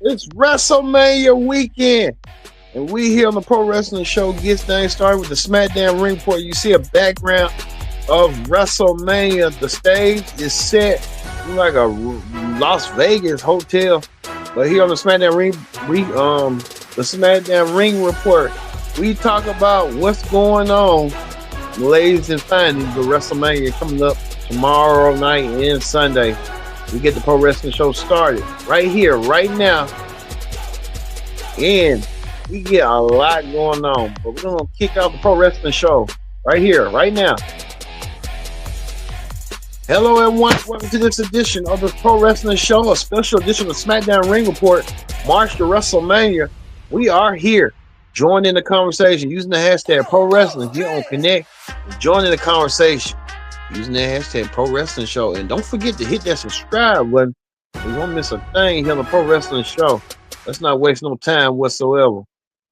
It's WrestleMania weekend, and we here on the Pro Wrestling Show gets things started with the SmackDown Ring Report. You see a background of WrestleMania. The stage is set like a Las Vegas hotel, but here on the SmackDown the SmackDown Ring Report, we talk about what's going on, ladies and findings of WrestleMania coming up tomorrow night and Sunday. We get the Pro Wrestling Show started right here, right now. And we get a lot going on. But we're going to kick off the Pro Wrestling Show right here, right now. Hello, everyone. Welcome to this edition of the Pro Wrestling Show, a special edition of SmackDown Ring Report, March to WrestleMania. We are here. Join in the conversation using the hashtag Pro Wrestling here on Connect. Join in the conversation using the hashtag Pro Wrestling Show. And don't forget to hit that subscribe button. We won't miss a thing here on the Pro Wrestling Show. Let's not waste no time whatsoever.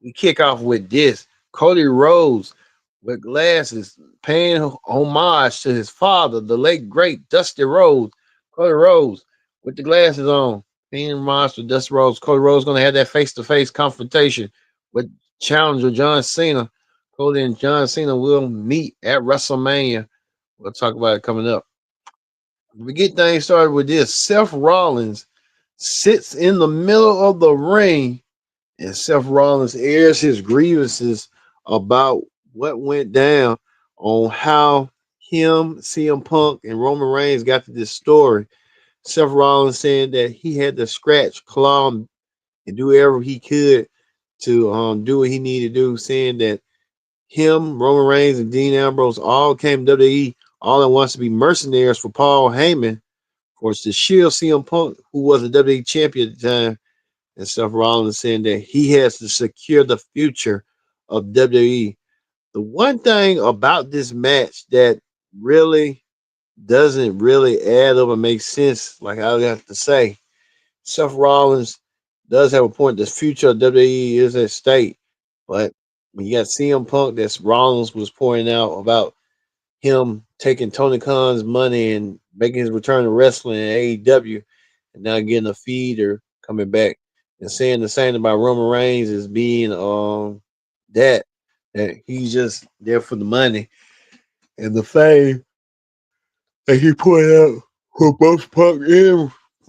We kick off with this. Cody Rhodes with glasses paying homage to his father, the late great Dusty Rhodes. Cody Rhodes with the glasses on, paying homage to Dusty Rhodes. Cody Rhodes going to have that face-to-face confrontation with challenger John Cena. Cody and John Cena will meet at WrestleMania. We'll talk about it coming up. We get things started with this. Seth Rollins sits in the middle of the ring, and Seth Rollins airs his grievances about what went down on how him, CM Punk, and Roman Reigns got to this story. Seth Rollins saying that he had to scratch, claw, and do whatever he could to do what he needed to do, saying that him, Roman Reigns, and Dean Ambrose all came to WWE all at once to be mercenaries for Paul Heyman, of course, to shield CM Punk, who was a WWE champion at the time. And Seth Rollins saying that he has to secure the future of WWE. The one thing about this match that really doesn't really add up and make sense, like I would have to say, Seth Rollins does have a point. The future of WWE is at stake. But when you got CM Punk, that Rollins was pointing out about him taking Tony Khan's money and making his return to wrestling in AEW, and now getting a feed or coming back and saying the same about Roman Reigns as being that he's just there for the money and the fame. And he pointed out for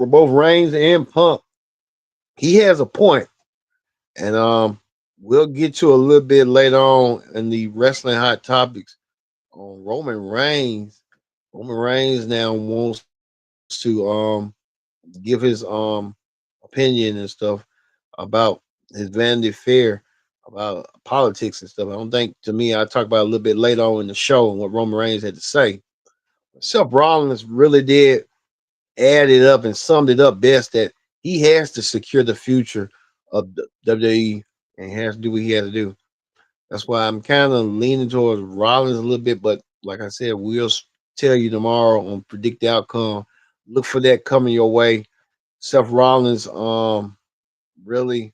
both Reigns and Punk, he has a point. And we'll get to a little bit later on in the wrestling hot topics on Roman Reigns. Roman Reigns now wants to give his opinion and stuff about his Vanity Fair, about politics and stuff. I don't think, to me, I talk about it a little bit later on in the show and what Roman Reigns had to say. Seth Rollins really did add it up and summed it up best that he has to secure the future of the WWE and has to do what he has to do. That's why I'm kind of leaning towards Rollins a little bit, but like I said, we'll tell you tomorrow on Predict the Outcome. Look for that coming your way. Seth Rollins really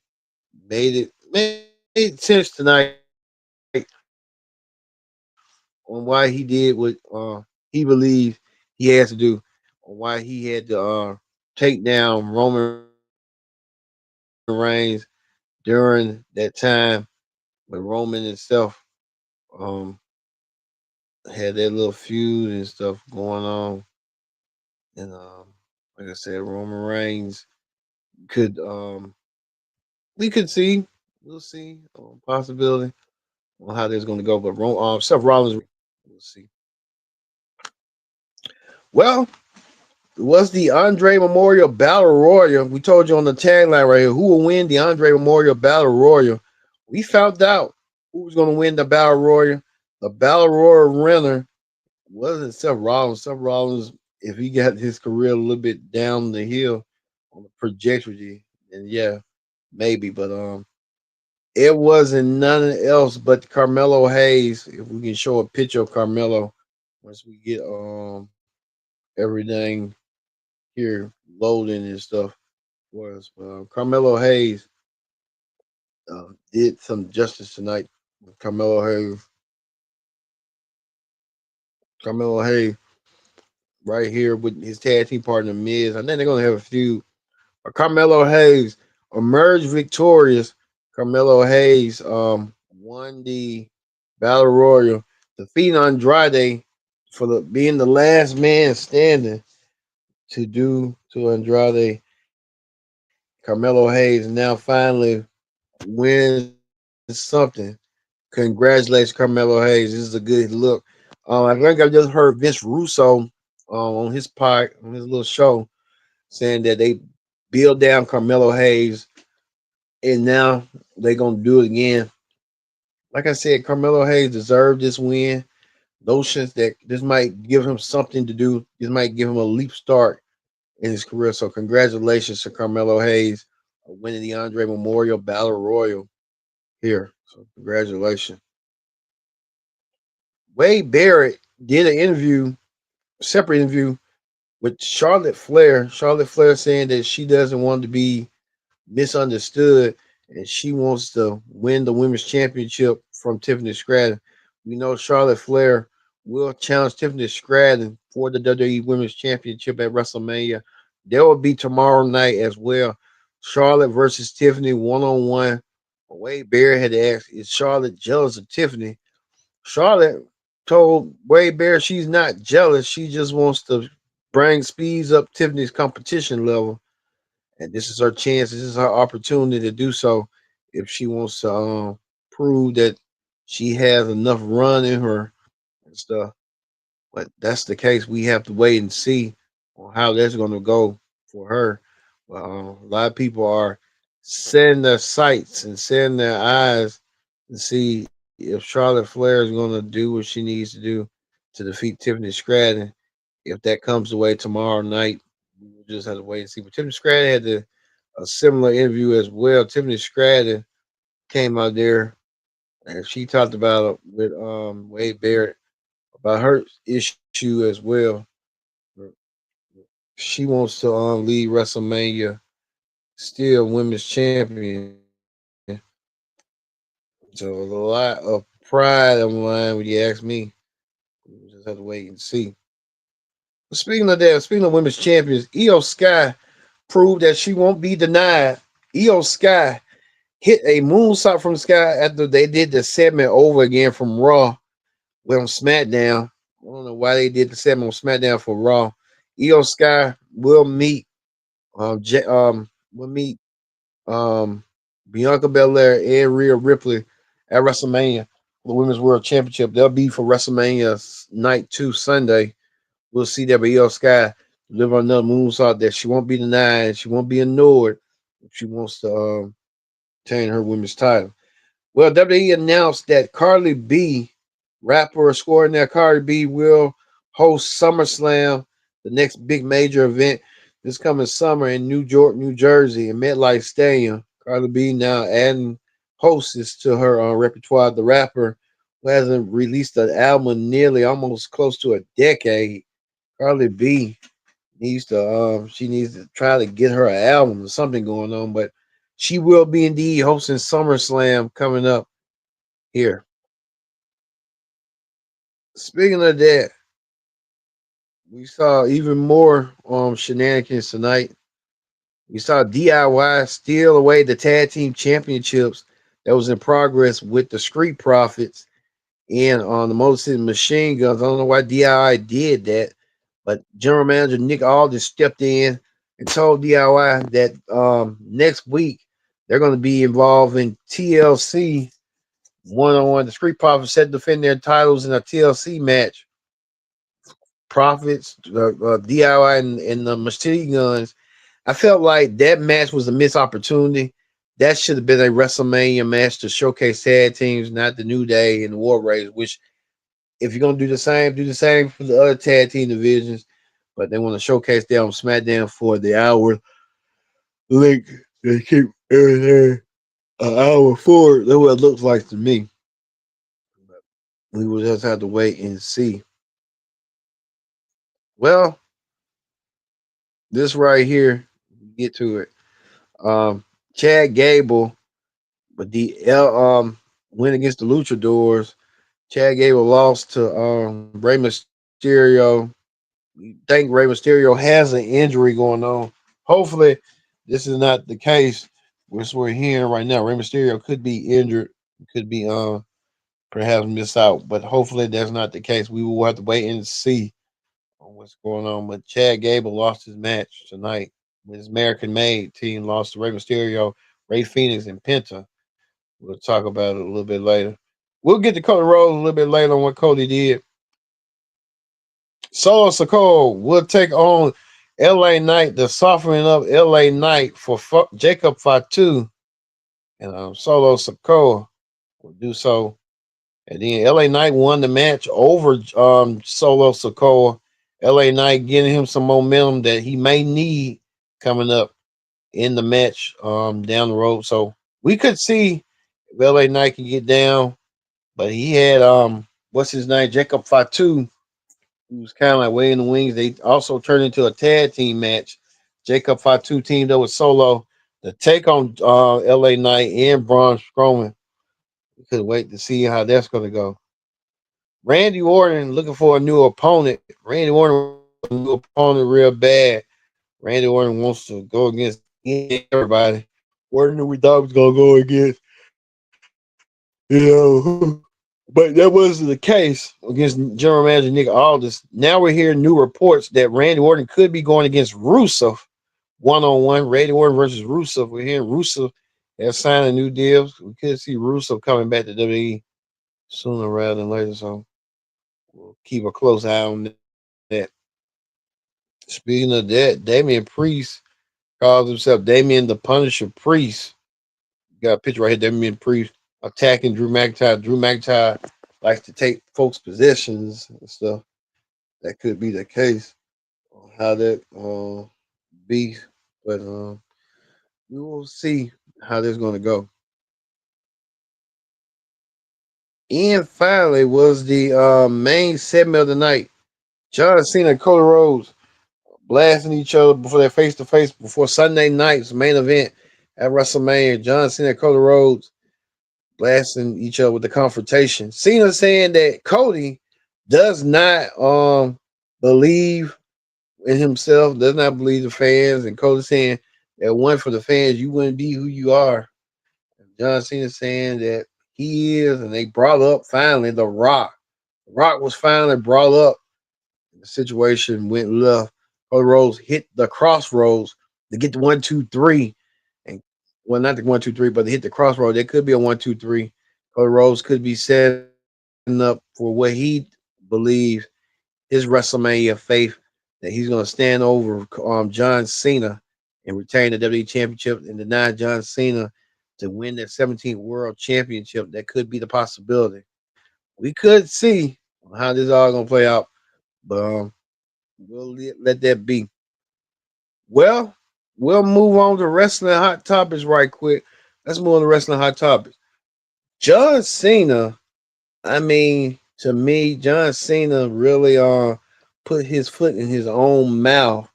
made sense tonight on why he did what he believed he has to do, on why he had to take down Roman Reigns during that time when Roman himself um had that little feud and stuff going on. And like I said, Roman Reigns could we could see, we'll see possibility on how this is going to go. But Seth Rollins, we'll see. Well, it was the Andre Memorial Battle Royal. We told you on the tagline right here who will win the Andre Memorial Battle Royal. We found out who was going to win the Battle Royal. The Battle Royal winner wasn't Seth Rollins. Seth Rollins, if he got his career a little bit down the hill on the trajectory, then yeah, maybe. But it wasn't none else but Carmelo Hayes. If we can show a picture of Carmelo once we get everything here loading and stuff for us. Carmelo Hayes did some justice tonight. Carmelo Hayes, Carmelo Hayes, right here with his tag team partner Miz. I think they're gonna have a feud. Carmelo Hayes emerged victorious. Carmelo Hayes won the Battle Royal, defeating Andrade for the being the last man standing to Andrade. Carmelo Hayes now finally wins something. Congratulations, Carmelo Hayes. This is a good look. I think I just heard Vince Russo on his little show saying that they build down Carmelo Hayes and now they're gonna do it again. Like I said, Carmelo Hayes deserved this win. Notions that this might give him something to do. This might give him a leap start in his career. So congratulations to Carmelo Hayes winning the Andre Memorial Battle Royal here. So congratulations. Wade Barrett did an interview, separate interview with Charlotte Flair. Charlotte Flair saying that she doesn't want to be misunderstood and she wants to win the women's championship from Tiffany Stratton. We know Charlotte Flair will challenge Tiffany Stratton for the WWE Women's Championship at WrestleMania. There will be tomorrow night as well. Charlotte versus Tiffany one on one. Wade Barrett had to ask, is Charlotte jealous of Tiffany? Charlotte told Wade Barrett she's not jealous. She just wants to bring speeds up Tiffany's competition level, and this is her chance. This is her opportunity to do so if she wants to prove that she has enough run in her and stuff. But that's the case. We have to wait and see on how that's going to go for her. A lot of people are setting their sights and setting their eyes to see if Charlotte Flair is going to do what she needs to do to defeat Tiffany Stratton. If that comes away tomorrow night, we will just have to wait and see. But Tiffany Stratton had a similar interview as well. Tiffany Stratton came out there and she talked about it with Wade Barrett about her issue as well. She wants to lead WrestleMania still women's champion. So a lot of pride on the line when you ask me. We just have to wait and see. Speaking of that, speaking of women's champions, Io Sky proved that she won't be denied. Io Sky hit a moonsault from the sky after they did the segment over again from Raw with on SmackDown. I don't know why they did the segment on SmackDown for Raw. Io Sky will meet um Bianca Belair and Rhea Ripley at WrestleMania for the Women's World Championship. They'll be for WrestleMania night 2 Sunday. We'll see that Io Sky deliver another moonsault that she won't be denied. She won't be ignored if she wants to retain her women's title. Well, WWE announced that Carly B, rapper extraordinaire Carly B, will host SummerSlam, the next big major event this coming summer in New York, New Jersey, in MetLife Stadium. Carly B now adding hosts to her repertoire. The rapper who hasn't released an album in nearly almost close to a decade. Carly B she needs to try to get her an album or something going on, but she will be indeed hosting SummerSlam coming up here. Speaking of that, we saw even more shenanigans tonight. We saw DIY steal away the tag team championships that was in progress with the Street Profits and on the Motor City Machine Guns. I don't know why DIY did that, but General Manager Nick Aldis stepped in and told DIY that next week they're going to be involved in TLC one on one. The Street Profits set to defend their titles in a TLC match. Profits, DIY, and the Machine Guns. I felt like that match was a missed opportunity. That should have been a WrestleMania match to showcase tag teams, not the New Day and the War Raiders. Which, if you're gonna do the same for the other tag team divisions. But they want to showcase them on SmackDown for the hour link. They keep everything an hour forward. That's what it looks like to me. We will just have to wait and see. Well, this right here, get to it. Chad Gable, but went against the Luchadors. Chad Gable lost to Rey Mysterio. We think Rey Mysterio has an injury going on. Hopefully, this is not the case. which we're hearing right now, Rey Mysterio could be injured, could be perhaps miss out, but hopefully that's not the case. We will have to wait and see on what's going on. But Chad Gable lost his match tonight. His American Made team lost to Rey Mysterio, Ray Phoenix, and Penta. We'll talk about it a little bit later. We'll get to Cody Rhodes a little bit later on what Cody did. Solo Sokoa will take on LA Knight, the softening up LA Knight for Jacob Fatu, and Solo Sokoa will do so. And then LA Knight won the match over Solo Sokoa. LA Knight getting him some momentum that he may need coming up in the match down the road. So we could see if LA Knight can get down, but he had what's his name, Jacob Fatu, who was kind of like way in the wings. They also turned into a tag team match. Jacob Fatu teamed up with Solo to take on LA Knight and Braun Strowman. We could wait to see how that's going to go. Randy Orton looking for a new opponent. Randy Orton wants a new opponent real bad. Randy Orton wants to go against everybody. Orton we thought was gonna go against, but that wasn't the case against General Manager Nick Aldis. Now we're hearing new reports that Randy Orton could be going against Rusev one-on-one. Randy Orton versus Rusev. We're hearing Rusev has signed a new deal. We could see Rusev coming back to WWE sooner rather than later. So we'll keep a close eye on that. Speaking of that, Damian Priest calls himself Damian the Punisher Priest. Got a picture right here, Damian Priest attacking Drew McIntyre. Drew McIntyre likes to take folks' possessions and stuff. That could be the case. How that be, but we will see how this is going to go. And finally was the main segment of the night. John Cena and Cody Rhodes blasting each other before their face to face before Sunday night's main event at WrestleMania. John Cena and Cody Rhodes blasting each other with the confrontation. Cena saying that Cody does not believe in himself, does not believe the fans, and Cody saying that one for the fans, you wouldn't be who you are. And John Cena saying that he is, and they brought up finally The Rock. The Rock was finally brought up. The situation went left. Cody Rhodes hit the crossroads to get the 1-2-3, and well, not the 1-2-3, but to hit the crossroad. There could be a 1-2-3. Cody Rhodes could be setting up for what he believes his WrestleMania faith, that he's going to stand over John Cena and retain the WWE Championship and deny John Cena to win that 17th World Championship. That could be the possibility. We could see how this all going to play out, but we'll let that be. Well, we'll move on to wrestling hot topics right quick. Let's move on to wrestling hot topics. John Cena, I mean, to me, John Cena really put his foot in his own mouth.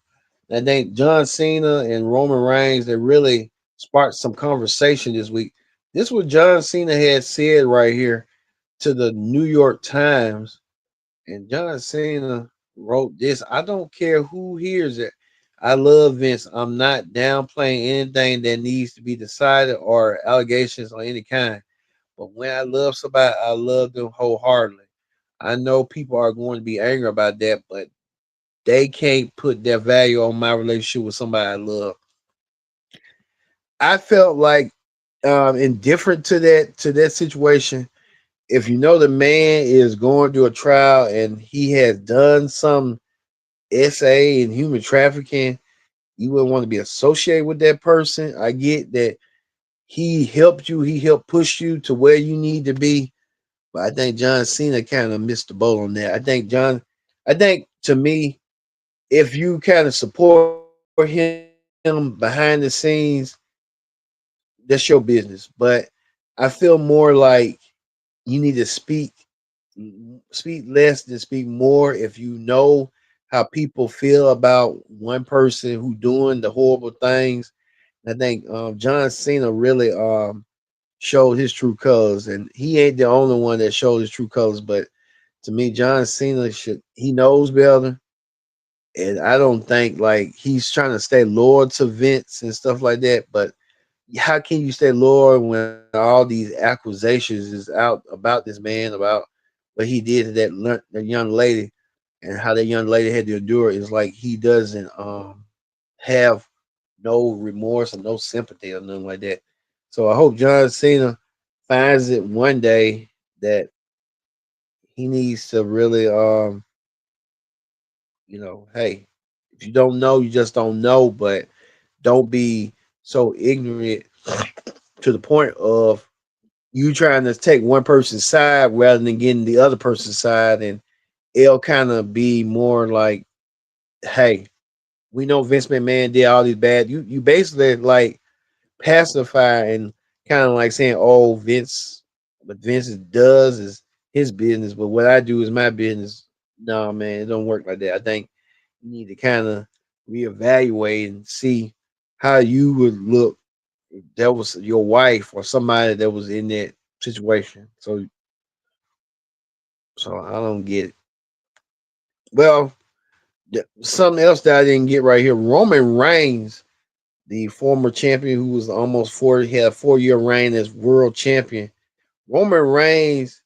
I think John Cena and Roman Reigns, they really sparked some conversation this week. This is what John Cena had said right here to the New York Times. And John Cena wrote this. I don't care who hears it. I love Vince. I'm not downplaying anything that needs to be decided or allegations of any kind. But when I love somebody, I love them wholeheartedly. I know people are going to be angry about that, but they can't put their value on my relationship with somebody I love. I felt like indifferent to that situation. If you know the man is going through a trial and he has done some SA and human trafficking, you wouldn't want to be associated with that person. I get that he helped you, he helped push you to where you need to be. But I think John Cena kind of missed the boat on that. I think to me, if you kind of support him behind the scenes, that's your business. But I feel more like you need to speak less than speak more. If you know how people feel about one person who doing the horrible things, I think John Cena really showed his true colors, and he ain't the only one that showed his true colors. But to me, John Cena he knows better, and I don't think like he's trying to stay loyal to Vince and stuff like that. But how can you stay loyal when all these accusations is out about this man, about what he did to that young lady, and how that young lady had to endure? Is like he doesn't have no remorse or no sympathy or nothing like that. So I hope John Cena finds it one day that he needs to really hey, if you don't know, you just don't know, but don't be so ignorant to the point of you trying to take one person's side rather than getting the other person's side, and it'll kind of be more like, hey, we know Vince McMahon did all these bad. You basically like pacify and kind of like saying, oh, Vince, what Vince does is his business, but what I do is my business. No, man, it don't work like that. I think you need to kind of reevaluate and see how you would look if that was your wife or somebody that was in that situation. So I don't get it. Well, something else that I didn't get right here. Roman Reigns, the former champion who was almost he had a 4 year reign as world champion. Roman Reigns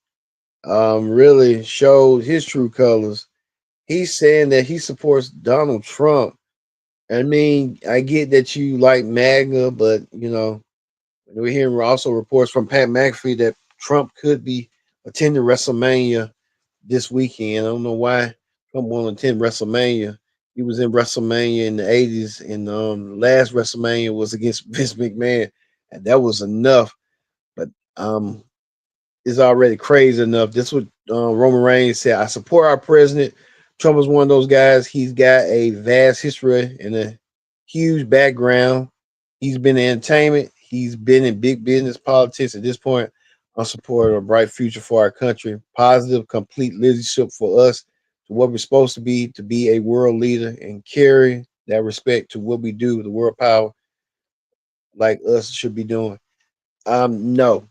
really showed his true colors. He's saying that he supports Donald Trump. I mean, I get that you like MAGA, but we're hearing also reports from Pat McAfee that Trump could be attending WrestleMania this weekend. I don't know why Trump won't attend WrestleMania. He was in WrestleMania in the 80s, and last WrestleMania was against Vince McMahon, and that was enough. But is already crazy enough. This what Roman Reigns said. I support our president. Trump is one of those guys. He's got a vast history and a huge background. He's been in entertainment. He's been in big business politics. At this point, I'm supporting a bright future for our country, positive, complete leadership for us to what we're supposed to be a world leader and carry that respect to what we do, the world power like us should be doing. No,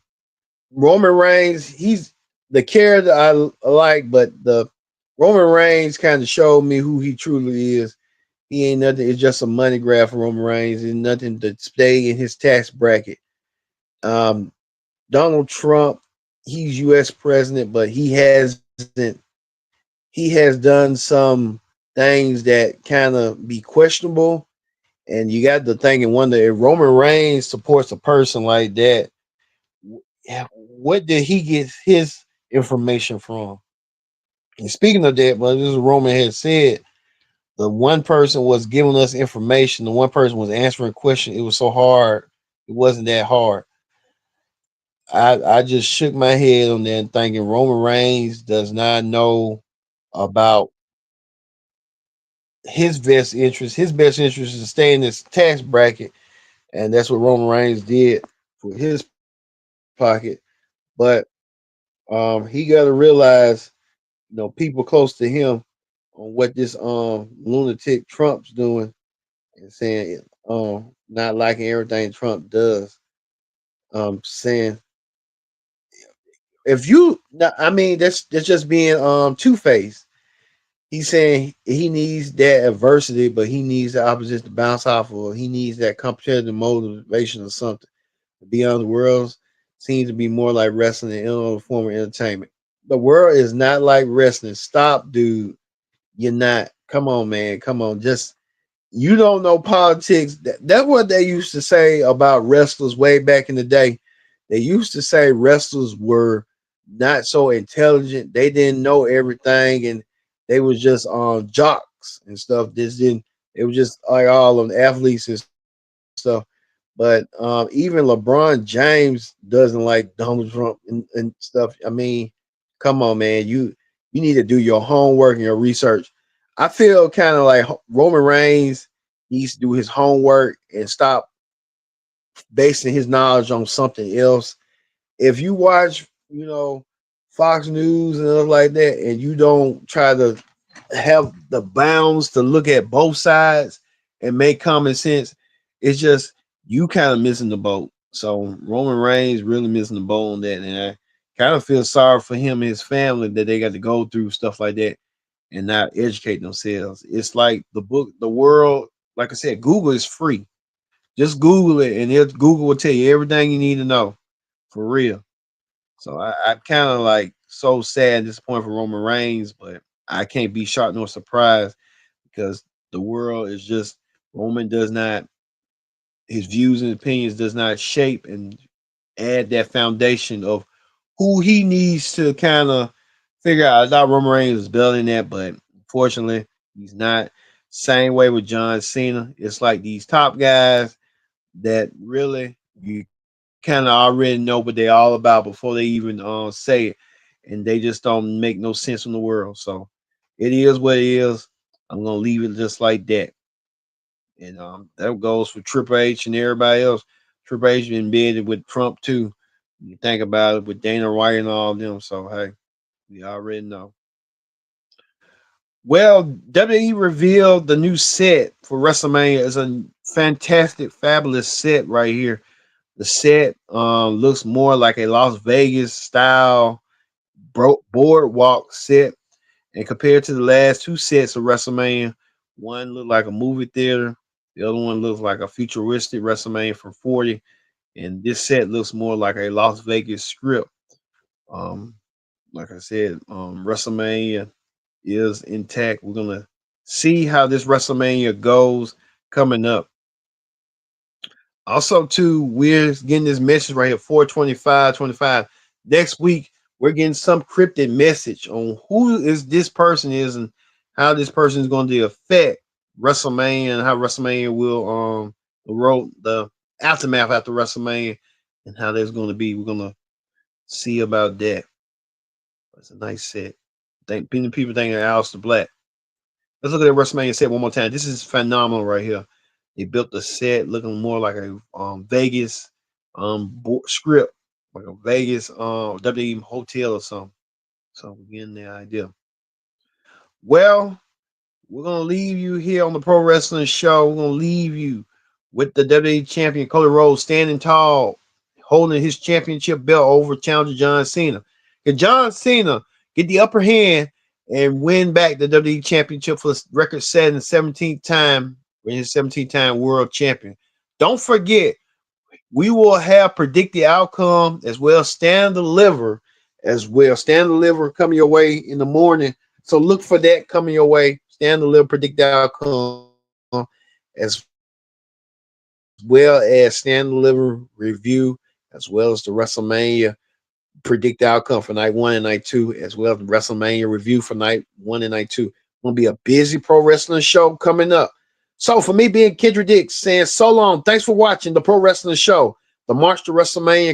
Roman Reigns, he's the character I like, but the Roman Reigns kind of showed me who he truly is. He ain't nothing. It's just a money grab for Roman Reigns. It's nothing to stay in his tax bracket. Um, Donald Trump, he's U.S. president, but he has done some things that kind of be questionable. And you got to think and wonder if Roman Reigns supports a person like that, what did he get his information from? And speaking of that, but this Roman had said the one person was giving us information, the one person was answering questions. It was so hard. It wasn't that hard. I just shook my head on that thinking Roman Reigns does not know about his best interest. His best interest is to stay in this tax bracket, and that's what Roman Reigns did for his pocket. But he got to realize, people close to him on what this lunatic Trump's doing and saying not liking everything Trump does. Saying if you, I mean, that's just being two faced. He's saying he needs that adversity, but he needs the opposition to bounce off of. He needs that competitive motivation or something. Beyond the world seems to be more like wrestling than any other form of entertainment. The world is not like wrestling. Stop, dude. You're not. Come on, man. Come on. Just you don't know politics. That's what they used to say about wrestlers way back in the day. They used to say wrestlers were not so intelligent. They didn't know everything, and they was just on jocks and stuff. This didn't. It was just like all of the athletes and stuff. But even LeBron James doesn't like Donald Trump and stuff. I mean, come on, man. You need to do your homework and your research. I feel kind of like Roman Reigns needs to do his homework and stop basing his knowledge on something else. If you watch, Fox News and stuff like that, and you don't try to have the bounds to look at both sides and make common sense, it's just you kind of missing the boat. So Roman Reigns really missing the boat on that, and I kind of feel sorry for him and his family that they got to go through stuff like that and not educate themselves. It's like the world, like I said, Google is free. Just Google it, and Google will tell you everything you need to know for real. So I'm kind of like so sad and disappointed for Roman Reigns, but I can't be shocked nor surprised because the world is just Roman does not his views and opinions does not shape and add that foundation of who he needs to kind of figure out. I thought Roman Reigns was building that, but unfortunately, he's not. Same way with John Cena. It's like these top guys that really you kind of already know what they all about before they even say it, and they just don't make no sense in the world. So it is what it is. I'm gonna leave it just like that. And that goes for Triple H and everybody else. Triple H been embedded with Trump too. You think about it with Dana White and all of them. So hey, we already know. Well, WWE revealed the new set for WrestleMania. It's a fantastic, fabulous set right here. The set looks more like a Las Vegas style boardwalk set, and compared to the last two sets of WrestleMania, one looked like a movie theater, the other one looks like a futuristic WrestleMania from 40, and this set looks more like a Las Vegas strip. Um, like I said, WrestleMania is intact. We're gonna see how this WrestleMania goes coming up. Also, too, we're getting this message right here, 42525. Next week, we're getting some cryptic message on who is this person is and how this person is going to affect WrestleMania and how WrestleMania will the aftermath after WrestleMania and how that's going to be. We're gonna see about that. It's a nice set. Think people thinking Aleister Black. Let's look at the WrestleMania set one more time. This is phenomenal right here. They built the set looking more like a Vegas script, like a Vegas WWE hotel or something. So we're getting the idea. Well, we're gonna leave you here on the Pro Wrestling Show. We're gonna leave you with the WWE champion Cody Rhodes standing tall, holding his championship belt over challenger John Cena. Can John Cena get the upper hand and win back the WWE championship for the record setting 17th time, when his 17th time world champion? Don't forget, we will have predict the outcome as well, stand deliver as well. Stand deliver coming your way in the morning. So look for that coming your way. Stand deliver, predict the outcome, as well as stand deliver review, as well as the WrestleMania predict the outcome for night one and night two, as well as the WrestleMania review for night one and night two. Gonna be a busy pro wrestling show coming up. So for me being Kendra Dix saying so long, thanks for watching the Pro Wrestling Show, the March to WrestleMania